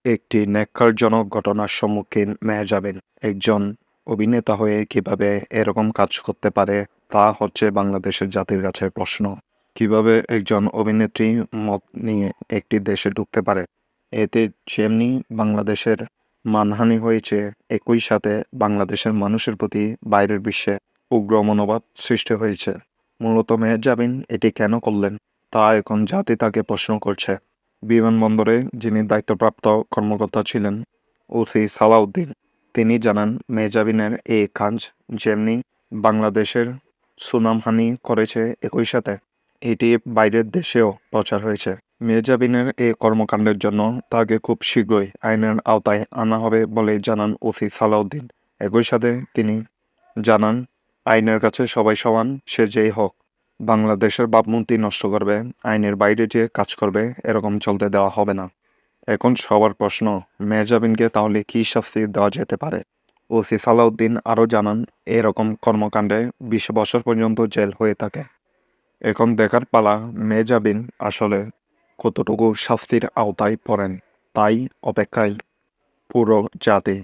একটি ন্যক্কারজনক ঘটনার সম্মুখীন মেহজাবিন একজন অভিনেতা হয়ে কিভাবে এরকম কাজ করতে পারে তা হচ্ছে বাংলাদেশের জাতির কাছে প্রশ্ন। কিভাবে একজন অভিনেত্রী মদ নিয়ে একটি দেশে ঢুকতে পারে? এতে যেমনি বাংলাদেশের মানহানি হয়েছে, একই সাথে বাংলাদেশের মানুষের প্রতি বাইরের বিশ্বে উগ্র মনোভাব সৃষ্টি হয়েছে। মূলত মেহজাবিন এটি কেন করলেন তা এখন জাতি তাকে প্রশ্ন করছে। বিমানবন্দরে যিনি দায়িত্বপ্রাপ্ত কর্মকর্তা ছিলেন, ওসি সালাউদ্দিন, তিনি জানান মেহজাবিনের এই কাজ যেমনি বাংলাদেশের সুনামহানি করেছে, একই সাথে এটি বাইরের দেশেও প্রচার হয়েছে। মেহজাবিনের এই কর্মকাণ্ডের জন্য তাকে খুব শীঘ্রই আইনের আওতায় আনা হবে বলে জানান ওসি সালাউদ্দিন। একই সাথে তিনি জানান, আইনের কাছে সবাই সমান, সে যেই হোক। বাংলাদেশের ভাবমূর্তি নষ্ট করবে, আইনের বাইরে যে কাজ করবে, এরকম চলতে দেওয়া হবে না। এখন সবার প্রশ্ন, মেহজাবিনকে তাহলে কী শাস্তি দেওয়া যেতে পারে? ওসি সালাউদ্দিন আরও জানান, এরকম কর্মকাণ্ডে 20 বছর পর্যন্ত জেল হয়ে থাকে। এখন দেখার পালা মেহজাবিন আসলে কতটুকু শাস্তির আওতায় পড়েন, তাই অপেক্ষায় পুরো জাতি।